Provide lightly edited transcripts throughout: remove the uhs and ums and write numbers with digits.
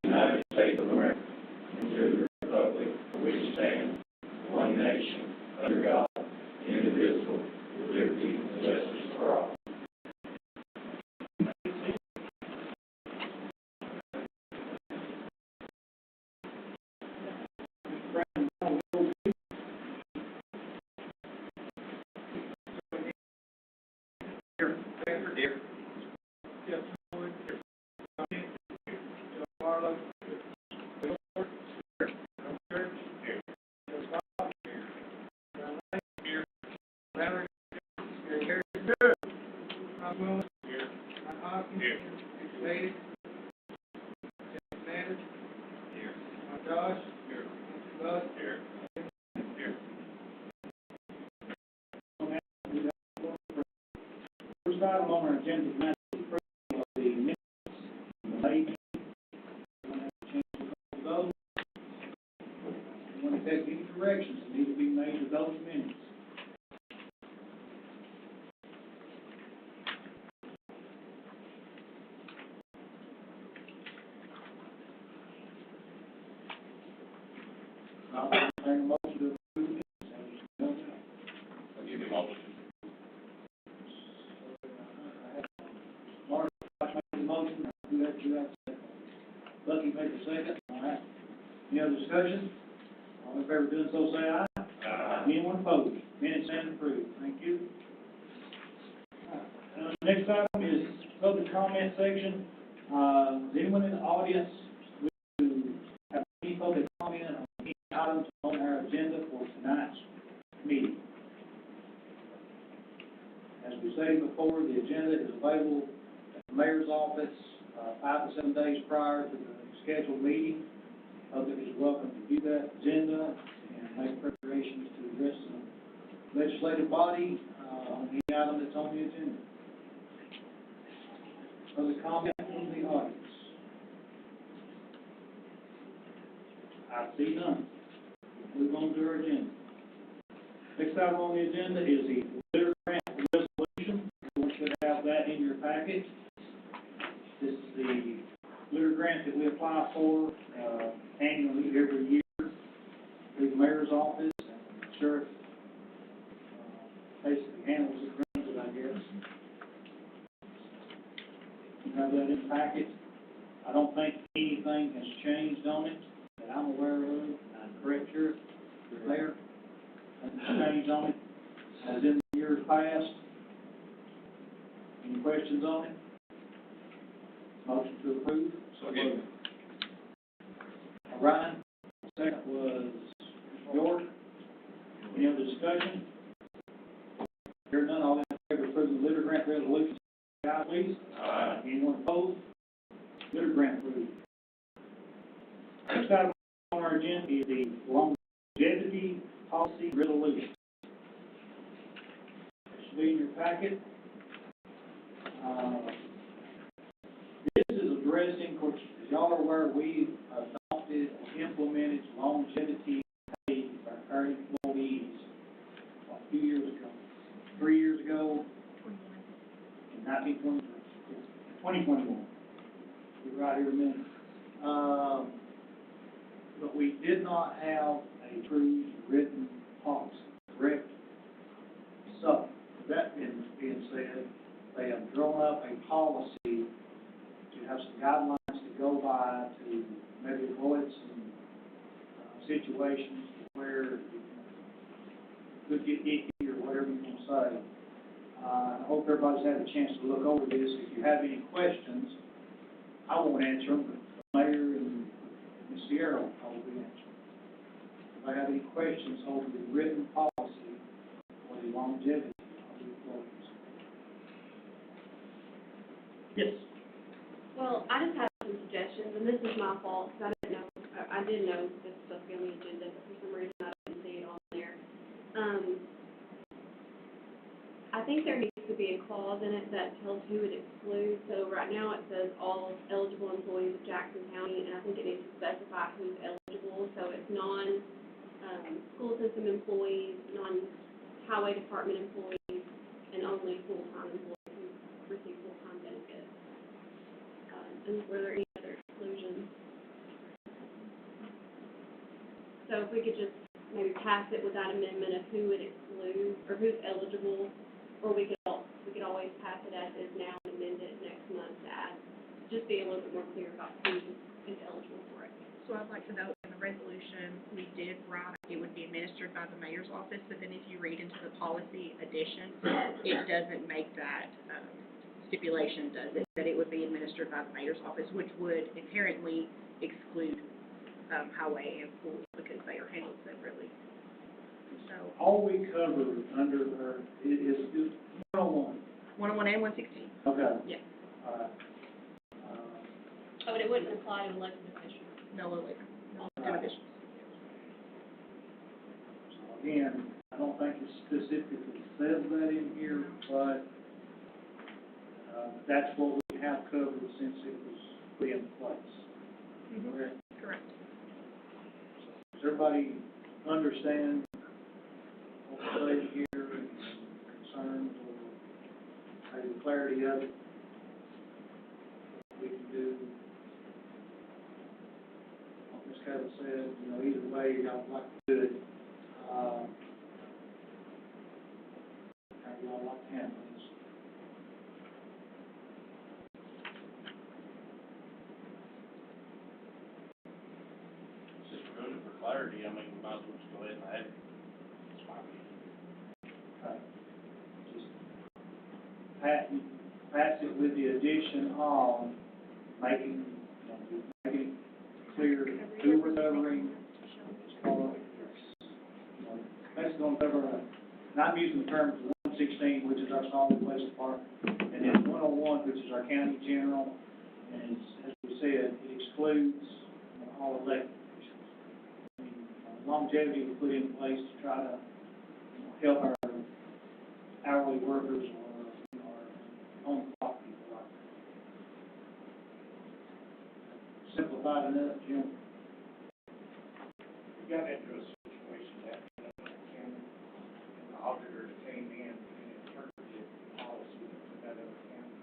United States of America, and to the republic for which it stands, one nation, under God, indivisible, with liberty and justice for all. First item on our agenda tonight is approval of the minutes from the May meeting. Those, you want to take any corrections that need to be made to those minutes? I'll entertain a motion to approve the minutes. I'll give you a motion. Mark made the motion, who had that second? Bucky made the second, all right. Any other discussion? All in favor of doing so, say aye. Aye. Anyone opposed? Minutes stand approved. Thank you. Next item is public comment section. Is anyone in the audience who have any public comment on any items on our agenda for tonight's meeting? As we stated before, the agenda is available at the mayor's office 5 to 7 days prior to the scheduled meeting. Public is welcome to view that agenda and make preparations to address the legislative body, on the item that's on the agenda. Public comment from the audience. I see none. Move on to our agenda. Next item on the agenda is the litter grant resolution. You should have that in your packet. This is the litter grant that we apply for, annually every year through the mayor's office, and the sheriff, basically handles it, runs it, I guess. You have that in the packet. I don't think anything has changed on it that I'm aware of. I'm correct, Sheriff? You're there? Nothing's changed on it as in the years past. Any questions on it? Motion to approve? Okay. Ryan, second was York. Any other discussion? Hearing none, all in favor of approving the litter grant resolution, say aye, please. Aye. Anyone opposed? Litter grant approved. Next item on our agenda is the longevity policy resolution. It should be in your packet. This is addressing, of course, as y'all are aware, we adopted and implemented longevity pay for our employees a few years ago. 3 years ago, in 2021. We're right here a minute. But we did not have a true written policy, correct? So, with that being said, they have drawn up a policy to have some guidelines to go by to maybe avoid some situations where you could get icky or whatever you want to say. I hope everybody's had a chance to look over this. If you have any questions, I won't answer them, but the mayor and Ms. Sierra will probably answer them. If I have any questions over the written policy or the longevity of the employees. Yes. Well, I just have some suggestions, and this is my fault, because I did know this was supposed to be on the agenda, but for some reason I didn't see it on there. I think there needs to be a clause in it that tells who it excludes. So right now it says all eligible employees of Jackson County, and I think it needs to specify who's eligible. So it's school system employees, non-highway department employees, and only full-time employees who receive full-time benefits. And were there any other exclusions? So if we could just maybe pass it with that amendment of who it excludes, or who's eligible, or we could always pass it as is now and amend it next month to add, just be a little bit more clear about who is eligible for it. So I'd like to note in the resolution, we did write it would be administered by the mayor's office, but then if you read into the policy addition, it doesn't make that stipulation, does it, that it would be administered by the mayor's office, which would inherently exclude highway and schools because they are handled separately. So All we cover under her is 101. 101 and 116. Okay. Yes. All right. Oh, but it wouldn't apply to elected officials. No, wait. No, Right. officials. So again, I don't think it specifically says that in here, but that's what we have covered since it was put in place. Correct? Correct. Does everybody understand what we're saying here, and concerns, or maybe the clarity of it? What we can do. Like Ms. Kevin said, either way, y'all like to do it. How do y'all like to handle this? Just for good for clarity, I mean, we might as well just go ahead and add it. It's my opinion. Just pass it with the addition of making it clear who we're covering, or, basically going to cover, and I'm using the terms 116, which is our solid waste department, and then 101, which is our county general, and as we said, it excludes all elected officials. longevity we put in place to try to, help our hourly workers or, our on-clock people out there. Simplified enough, Jim? We got into a situation that, and the auditors came in and interpreted the policy of that other county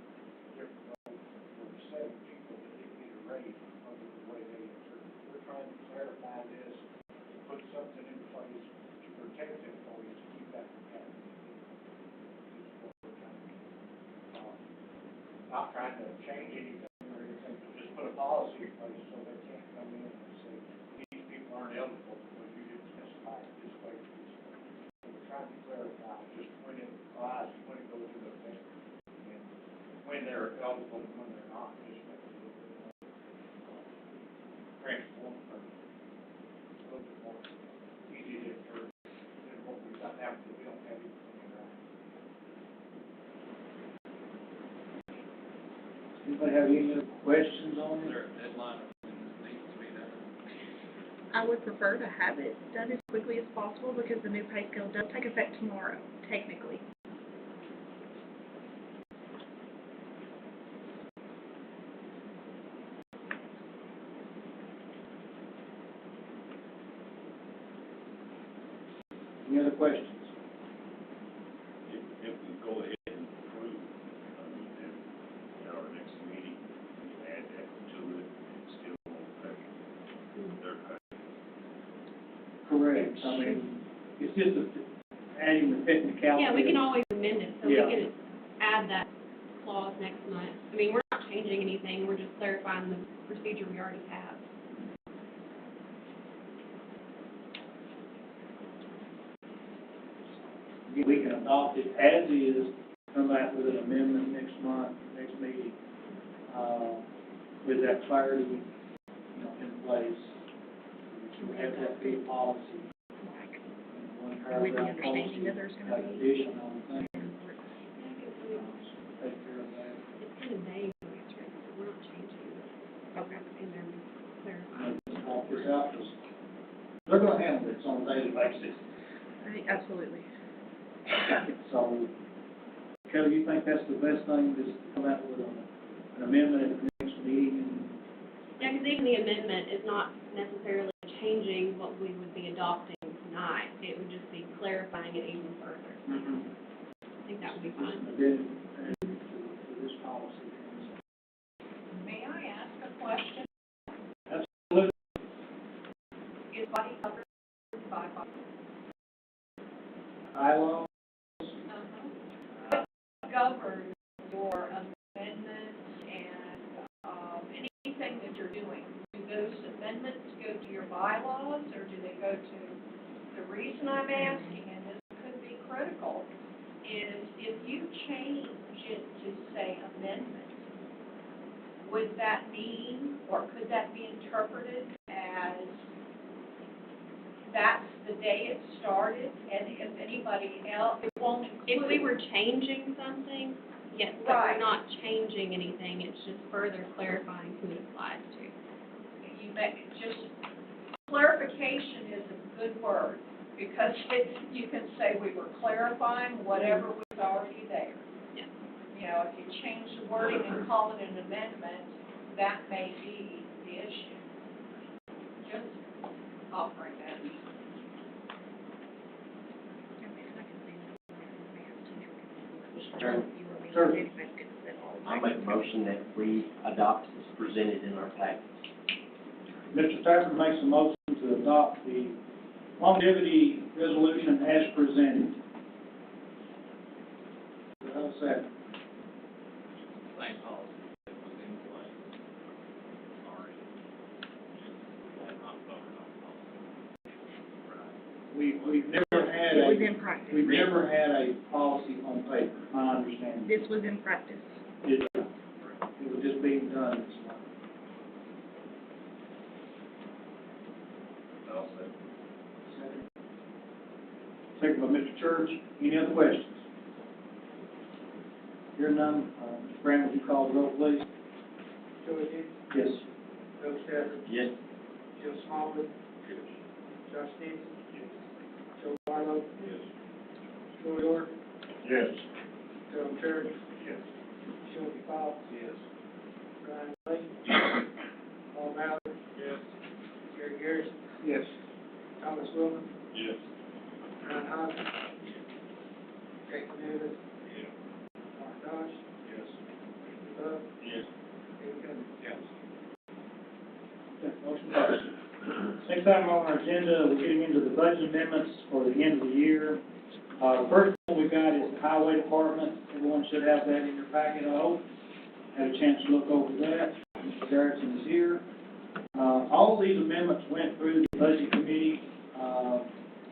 different way. There were 7 people that didn't get a raise because of the way they interpreted. We're trying to clarify this, to put something in place to protect employees, to keep that from happening. Is what we're trying to do. Not trying to change anything or anything, but just put a policy in place so they can't come in and say, these people aren't eligible because you didn't specify it this way. So we're trying to clarify just when it applies, when it goes into effect, and when they're eligible and when they're not, just make it a little bit more transform, or a little bit more easy to interpret than what we've got now, because we don't have anything in writing. Anybody have any other questions on it? I would prefer to have it done as quickly as possible because the new pay scale does take effect tomorrow, technically. Any other questions? If we go ahead and approve, then at our next meeting, we add that to it, and still won't affect their pay. Correct. I mean, it's just adding the technicality. Yeah, we can always amend it, so we Yeah. can add that clause next month. I mean, we're not changing anything, we're just clarifying the procedure we already have. We can adopt it as is, come back with an amendment next month, next meeting, with that clarity, in place. So we have that big policy. Like, One with the paragraph understanding policy, that there's gonna like be. addition on things, It's take care of that. in a day, we're not changing it. Okay. And then clarify. Let's walk this out, 'cause they're gonna handle this on a daily basis. Absolutely. So, Kelly, you think that's the best thing, just to come out with an amendment at the next meeting? Yeah, because even the amendment is not necessarily changing what we would be adopting tonight. It would just be clarifying it even further. Mm-hmm. I think that would be fine. To this policy. May I ask a question? Absolutely. Is body covered by Bylaw? What governs your amendments and, anything that you're doing? Do those amendments go to your bylaws, or do they go to, the reason I'm asking, and this could be critical, is if you change it to say amendment, would that mean, or could that be interpreted as that's the day it started, and if anybody else, it won't include? If we were changing something, yes, but Right. we're not changing anything, it's just further clarifying who it applies to. You just, clarification is a good word, because you can say we were clarifying whatever was already there. Yeah. You know, if you change the wording and call it an amendment, that may be the issue. Just offering that. Chairman. Sure. I make a motion that we adopt as presented in our package. Mr. Stafford makes a motion to adopt the longevity resolution as presented. Do I have a second? Same policy that was in place already. We have not voted on policy. We've never had It was a, in practice. we've never had a policy on paper, my understanding. This was in practice. It was just being done this way. I'll say. Second by Mr. Church. Any other questions? Hearing none, Mr. Brown, would you call the roll, please? Joey Higgins, Yes. Bill Stafford, Yes. Jim Smallwood, Josh Stevenson. Joe Barlow. Yes. Troy York. Yes. Carol Church. Yes. Shelby Fox. Yes. Brian Lake. Paul Ballard. Yes. Gary Garrison. Yes. Thomas Wilson. Yes. Ryan Hodges. Jason Davis. Yes. Mark Dodge. Yes. Bud. Yes. David Cummings. Yes. Okay, motion passes. Next item on our agenda, we're getting into the budget amendments for the end of the year. The first one we've got is the highway department. Everyone should have that in your packet, I hope. Had a chance to look over that. Mr. Garrison is here. All of these amendments went through the budget committee,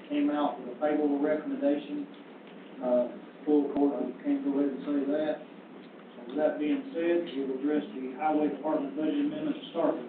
came out with a favorable recommendation. Full court, I can't go ahead and say that. So with that being said, we'll address the highway department budget amendments to start with.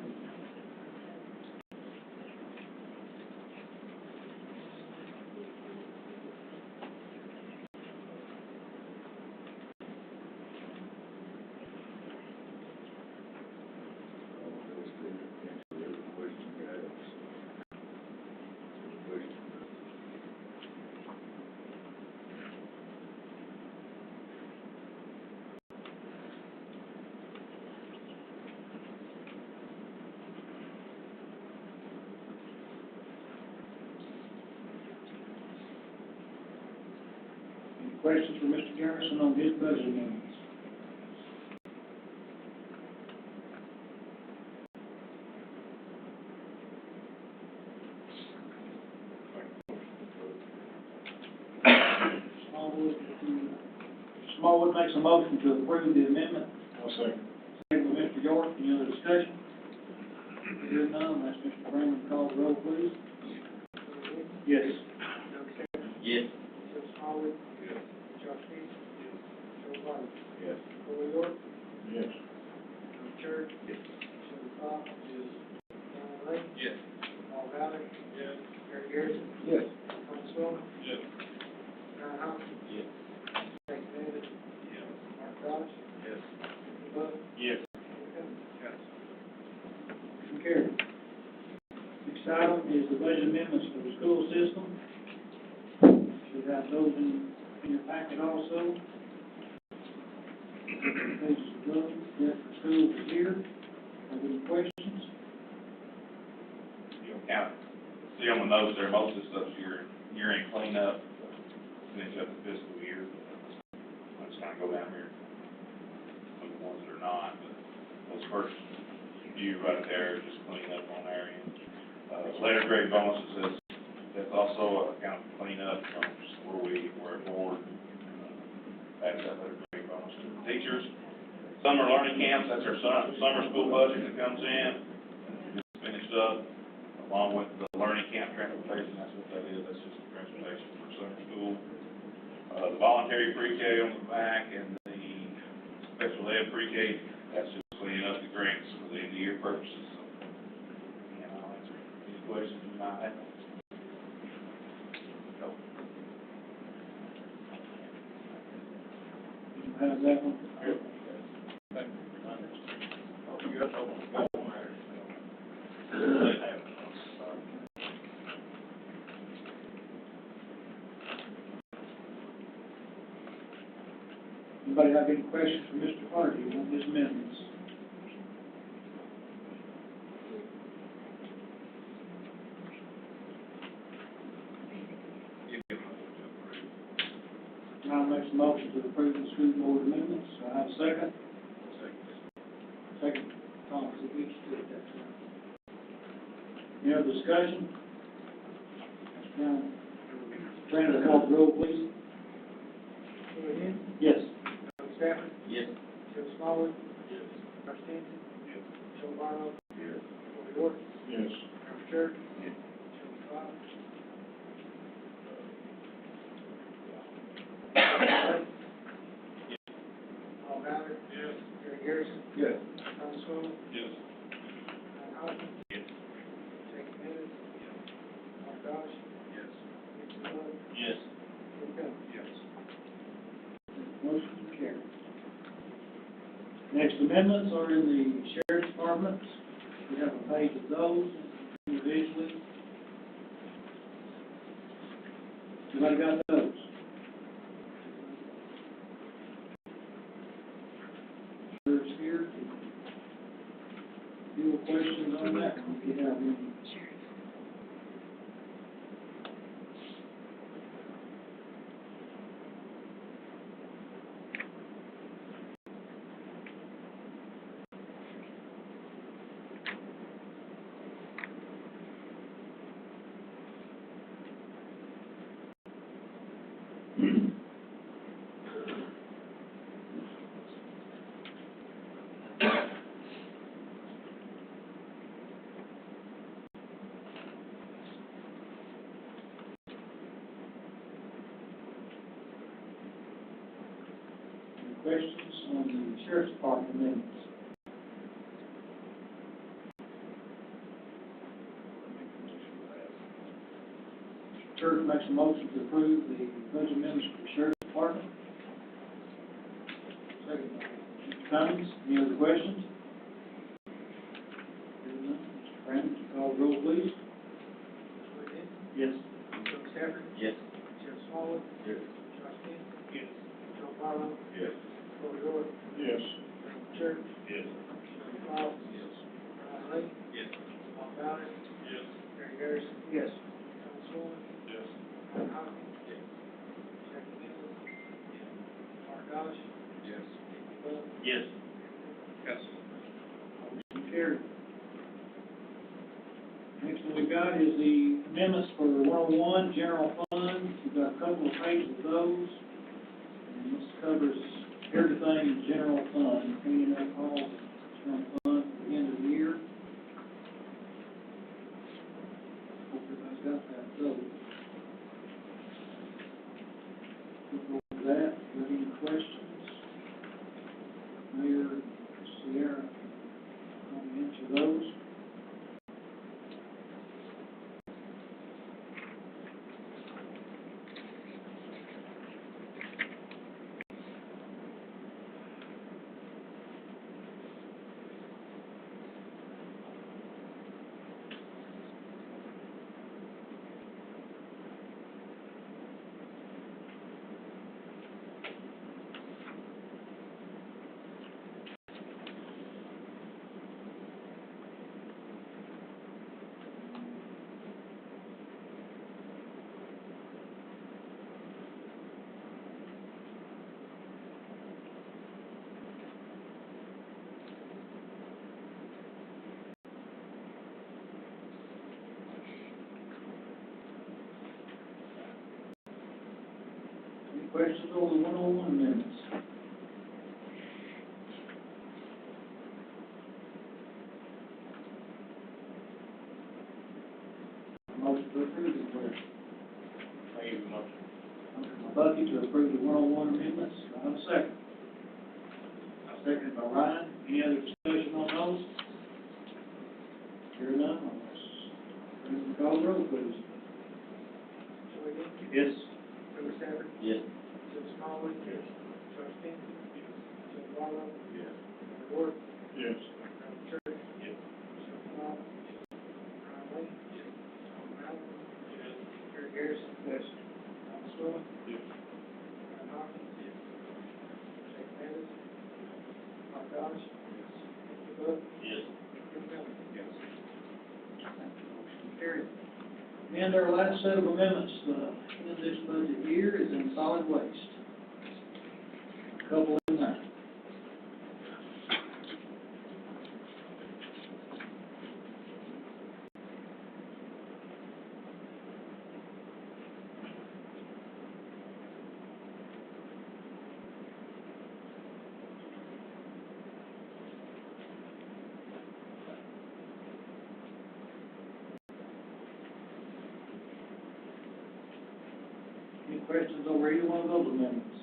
Any questions for Mr. Garrison on his budget amendments? Smallwood makes a motion to approve the amendment. I'll second. Second by Mr. York. Any other discussion? Hearing none, ask Mr. Brandon to call the roll, please. Yes. Doug Campbell. Yes. Joe Smallwood. Yes. Josh Stevenson. Joe Barlow. Yes. Troy York. Yes. Carol Church. Shelby Fox. Brian Lake. Yes. Paul Ballard. Yes. Gary Garrison. Yes. Thomas Wilson. Yes. Ryan Hodges. Yes. Jason Davis. Yes. Mark Dodge. Yes. Bud. Yes. David Cummings. Yes. Motion carried. Next item is the budget amendments for the school system. Should have those in your packet also. Pages of those, Jeff for schools is here. Have any questions? You know, kind of, see on the notes there, most of the stuff's year-end cleanup, finish up the fiscal year. I'll just kind of go down here, some of the ones that are not, but those first few right there, just cleaning up on our end. Letter grade bonuses, that's also a kind of cleanup from just where we were board, back to that letter grade bonus to the teachers. Summer learning camps, that's our summer school budget that comes in, just finished up, along with the learning camp transportation, that's what that is, that's just the transportation for summer school. The voluntary pre-K on the back and the special ed pre-K, that's just cleaning up the grants for the end of year purposes. So, and I'll answer any questions you might have. Go. You have that one? Anybody have any questions for Mr. Hardy on his amendments? John makes a motion to approve the school board amendments. Do I have a second? Second. Thomas, if we should do it that time. Any other discussion? John, Brandon, call the roll, please. Troy Hill. Yes. Doug Stafford. Yes. Joe Smallwood. Yes. Josh Stevenson. Yes. Joe Barlow. Yes. Troy York. Yes. Carol Church. Shelby Fox. Paul Ballard. Yes. Gary Garrison. Yes. Thomas Wilson. Yes. Ryan Hodges. Yes. Jason Davis. Mark Dodge. Yes. Jason Bud. Yes. David Cummings. Yes. Motion carried. Next amendments are in the sheriff's department. We have a page of those individually. Everybody got those? Sheriff's here. Any questions on that? If you have any. Any questions on the sheriff's department minutes? Church makes a motion to approve the budget amendments for the sheriff's department. Second by Mr. Cummings. Any other questions? Hearing none, Mr. Brandon, would you call the roll, please? Yes. Chuck Stafford, Yes. Jeff Smallwood, Yes. Josh King, Yes. Joe Barlow, Yes. Corey York, Yes. Randall Church, Yes. Shirley Fox, Yes. Ron Lee, Yes. Bob Bowden, Yes. Terry Harrison, Yes. Tom Swan, Yes. Ryan Hawkins, Jackie Miller, Mark Dodge, Yes. Steve Bug, Yes. Yes. Motion carried. Next one we've got is the amendments for 101, general fund. We've got a couple of pages of those. And this covers everything in general fund, cleaning up all the general fund at the end of the year. Hope everybody's got that, so. Look over that, if you have any questions? Mayor, Sierra, can answer those. Any questions over the 101 amendments? Motion to approve is clear. I give a motion. Motion by Bucky to approve the 101 amendments. Do I have a second? Second by Ryan. Any other discussion on those? Hearing none, I'll call the roll, please. Joey King, Yes. Chuck Stafford, Yes. Jeff Smallwood, Josh King, Joe Barlow, Yes. Corey York, Yes. Randall Church, Yes. Shirley Fox, Ron Lee, Tom Bowden, Terry Harrison, Tom Swan, Yes. Ryan Hawkins, Jake Miller, Mark Dodge, Steve Bug, Yes. Jim Miller. Yes. Motion carried. And our last set of amendments, in this budget year is in solid waste. A couple in there. Any questions over either one of those amendments?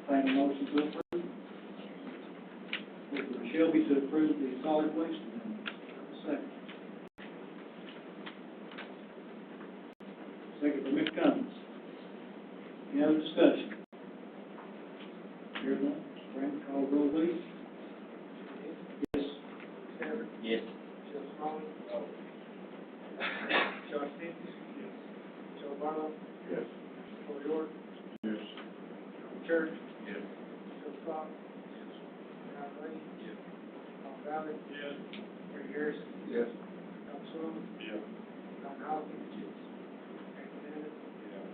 Entertain a motion to approve. Mr. Shelby to approve the solid waste amendment. Second. Second by Mr. Cummings. Any other discussion? Hearing none, Mr. Brandon, call the roll, please. Yes. Marlowe, Yes. Troy York, Yes. Church, Yes. Phil Scott, John Lee, Yes. Tom Valley, Yes. Gary Harrison, Yes. Tom Sullivan, Yes. Tom Hawkins, Frank Bennett, Yes.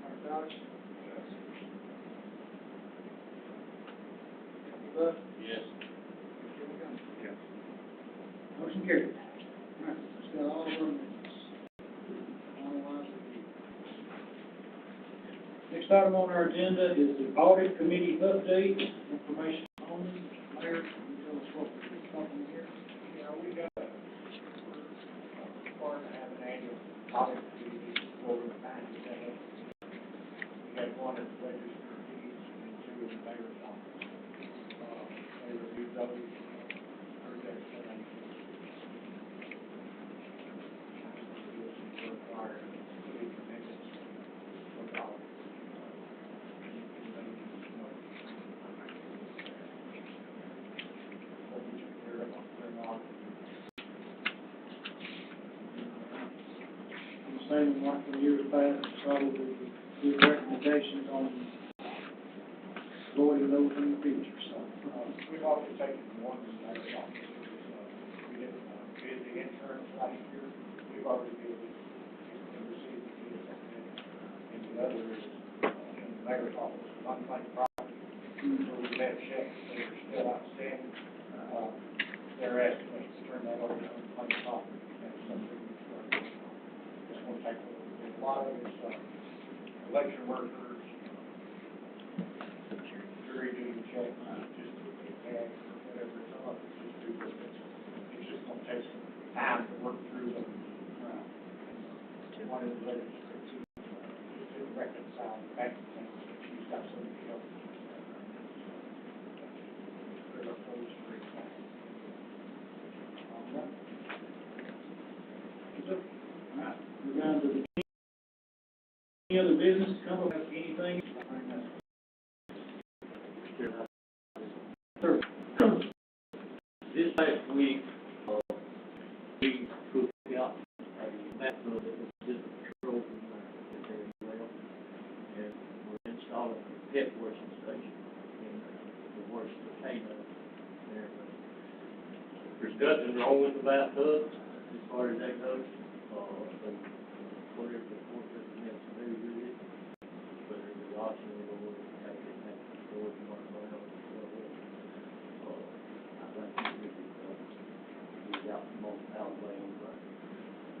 Mark Dodge, Yes. Anthony Buck, Yes. Jimmy Jones. Yes. Motion carried. All right, let's go all of our amendments. Finalize review. Next item on our agenda is the audit committee update, information only. Mayor, can you tell us what we're talking here? Yeah, we got, we're required to have an annual audit committee over the 90 days. We had one at the register of deeds and two in the mayor's office. They reviewed those, heard their explanations. We're required to be committed to the audit. What we should clear up on clearing audit. I'm saying like in years past, probably good recommendations on avoiding those in the future, so. We've also taken one in the mayor's office. We did, bid the insurance last year. We've already bid it and received the bid on it. And the other is, in the mayor's office, unclaimed property. Where we have checks that are still outstanding. They're asking us to turn that over to unclaimed property. That's something we're just want to take a little bit. A lot of it's, election workers, jury duty checks, just to get tax or whatever, some of it's just duplicates. It's just gonna take some time to work through them. One of the legislators, just didn't reconcile the bank things, she's got somebody else. Clear up those three things. All right, we're down to the, any other business to come up with anything? Sir. This past week, we put out a map of the patrol very well, and we're installing a pet washing station in the worst volcano there. There's nothing wrong with the bathtub as far as that goes, but whatever the court recommends to do with it, whether it's the option or have it back to the door and one around, I'd like to get it out from all outlaying, but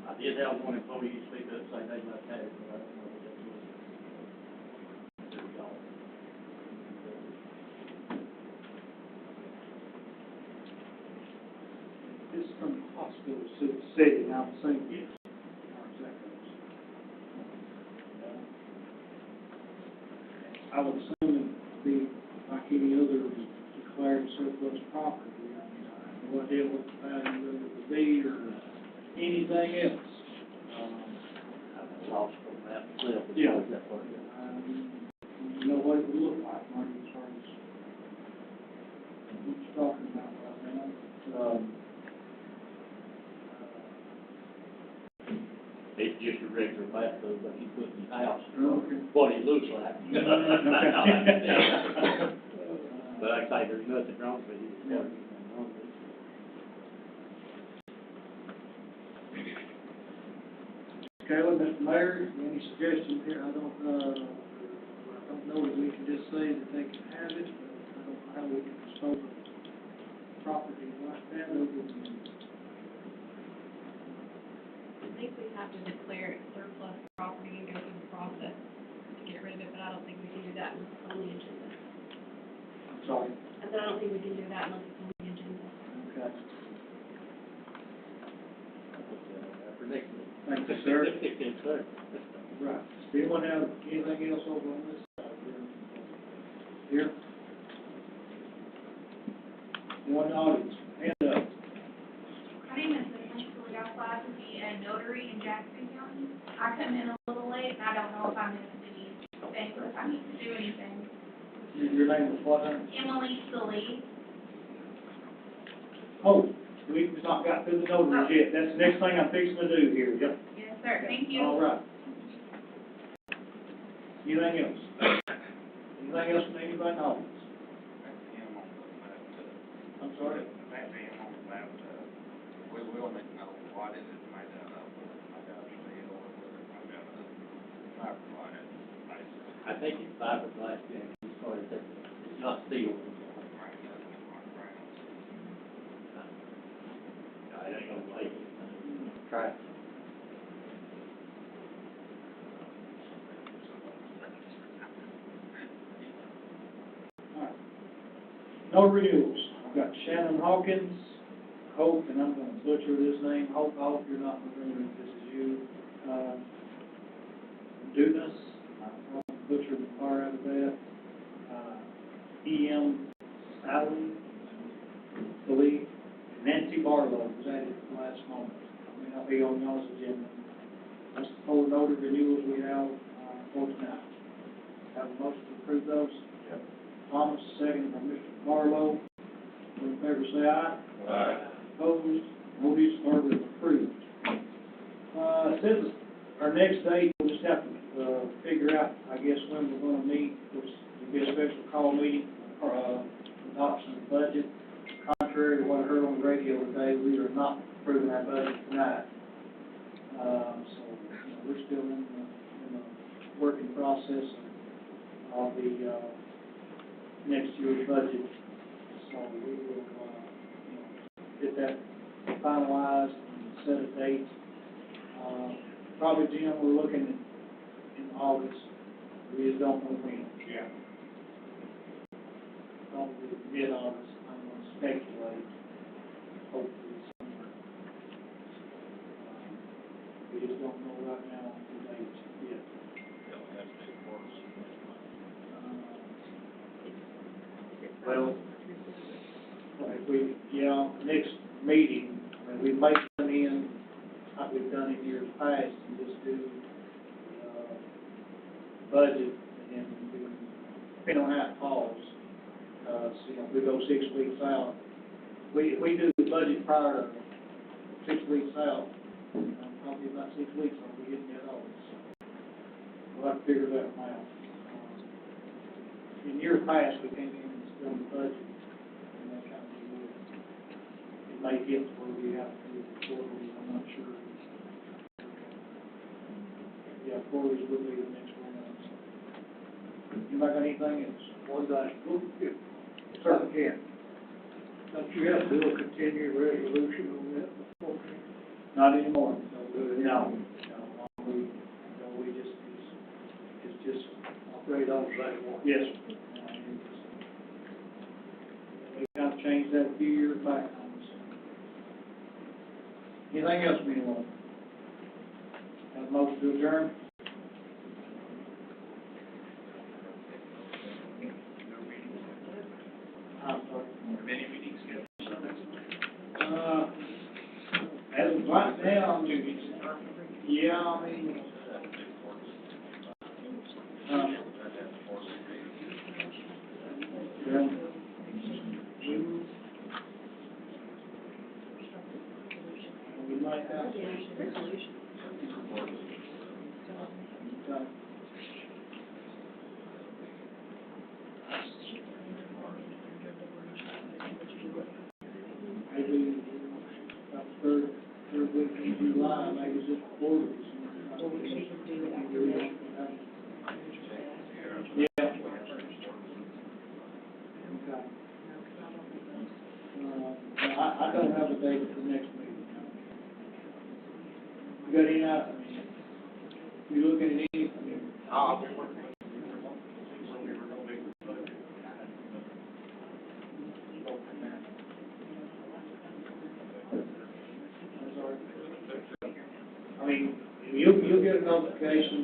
I did have one employee speak up, say they might have it, but I don't know what that was. There we go. This is from the hospital to the city, now I'm saying yes. How does that go? I would assume it'd be like any other declared surplus property. I mean, I have no idea what the value of it would be or anything else. I'm lost on that myself. as Yeah. far as that part goes. You know what it would look like, Marty, as far as what you're talking about right now. It's just a regular bathtub that you put in your house. Okay. What it looks like. Okay. But like I say, there's nothing wrong with it. Yeah. Caleb, Mr. Mayor, any suggestions here? I don't know that we can just say that they can have it, but I don't know how we can dispose of property like that over the. I think we have to declare it surplus property and go through the process to get rid of it, but I don't think we can do that unless it's on the agenda. I'm sorry. I said, I don't think we can do that unless it's on the agenda. Okay. For next week. Thank you, sir. Yes, sir. Right. Does anyone have anything else over on this side here? One audience, hand up. My name is Cecilia Glass, to be a notary in Jackson County. I come in a little late, and I don't know if I missed anything, or if I need to do anything. Your name is what, honey? Emily Salee. Oh, we've not got through the notaries yet. That's the next thing I'm fixing to do here. Yep. Yes, sir, thank you. All right. Anything else? Anything else from anybody in the audience? I'm sorry? We will need to know what is it made out of, whether it's made out of steel or whether it's made out of fiberglass. I think it's fiberglass, yeah, as far as that, it's not steel. No, it ain't gonna make it. Try it. No renewals. I've got Shannon Hawkins, Hope, and I'm gonna butcher this name, Hope, I hope you're not remembering this is you. Dunas, I'm gonna butcher the R out of that. E.M. Sally, believe, and Nancy Barlow was added at the last moment. I may not be on y'all's agenda. That's the four noted renewals we have, for tonight. Have a motion to approve those? Yep. Thomas, second by Mr. Barlow. All in favor, say aye. Aye. Opposed, notice are approved. Since our next date, we'll just have to, figure out, I guess, when we're gonna meet, which will be a special call meeting, adoption of the budget. Contrary to what I heard on the radio today, we are not approving our budget tonight. So, we're still in the working process of the, next year's budget. So we will, get that finalized and set a date. Probably, Jim, we're looking at in August. We just don't know when. Yeah. Probably mid-August, I'm gonna speculate, hopefully somewhere. We just don't know right now the date yet. Well, next meeting, when we make them in, like we've done in years past, and just do, budget, and then we, depending on how it falls, so, if we go 6 weeks out, we do the budget prior to 6 weeks out, probably about 6 weeks, I'll be getting that over, so we'll have to figure that one out. In years past, we came in and done the budget, and that kind of deal. It may get to where we have to do the quarterly, I'm not sure. Yeah, quarterly will be the next one. You got anything else? One day, certainly can. Don't you have to do a continuing resolution on that before? Not anymore. No. We just, it's just. Operate on that one. Yes, sir. We kind of changed that a few years back. Anything else, anyone? Have a motion to adjourn? I'm sorry. Many meetings scheduled. As of right now, yeah, I mean, yeah. We might have. Okay. Maybe about third week in July, maybe just before this. Yeah. Okay. I don't have a date for the next meeting. You got any, you looking at any, I'll be working. I mean, you'll get a notification,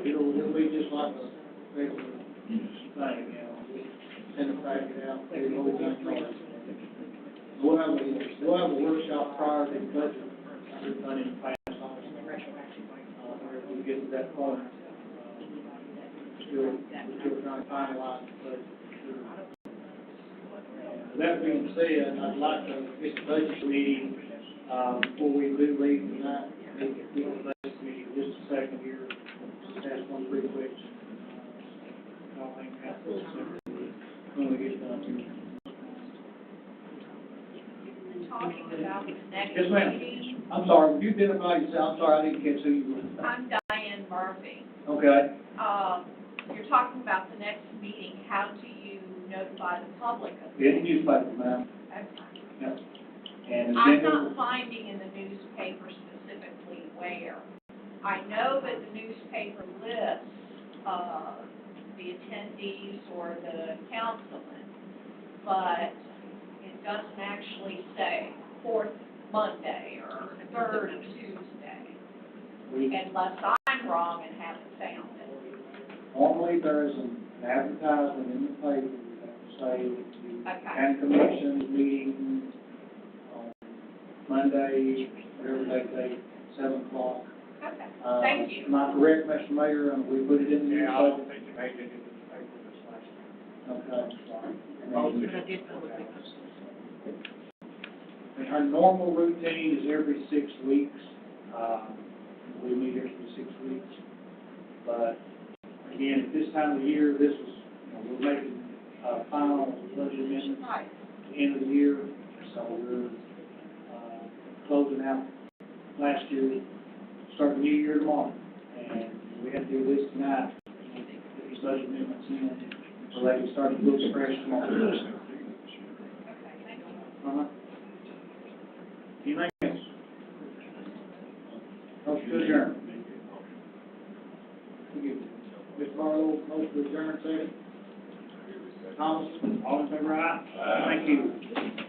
it'll be just like a regular thing, send a packet out, put it over there. We'll have a workshop prior to the budget, we've done in the past, if we get to that point. Still trying to finalize the budget. That being said, I'd like to, this budget meeting, before we do leave tonight, we ma'am. meeting. I'm sorry, would you identify yourself? I'm sorry, I didn't catch who you were. I'm Diane Murphy. Okay, You're talking about the next meeting, how do you notify the public of in the it? newspaper, ma'am. Okay. Yep. And I'm agenda, not finding in the newspaper specifically where. I know that the newspaper lists, the attendees or the councilman, but it doesn't actually say fourth Monday or third Tuesday, unless I'm wrong and haven't found it. normally there is an advertisement in the paper that say the Okay. county commission's meeting on Monday, whatever they say, 7 o'clock. Okay, thank you. Am I correct, Mr. Mayor, and we put it in the Yeah, I newspaper? don't think you made it into the paper this last time. Okay, sorry. Most of And it. and our normal routine is every 6 weeks. We meet every 6 weeks. But again, at this time of the year, this was, we're making, final budget amendments Right. at the end of the year. So we're, closing out last year, starting the new year tomorrow. And we had to do this tonight, get these budget amendments in, so they can start the books fresh tomorrow. Okay, thank you. Uh-huh. Anything else? Motion to adjourn. Ms. Barlow, motion to adjourn, second. Thomas, all in favor, aye? Thank you.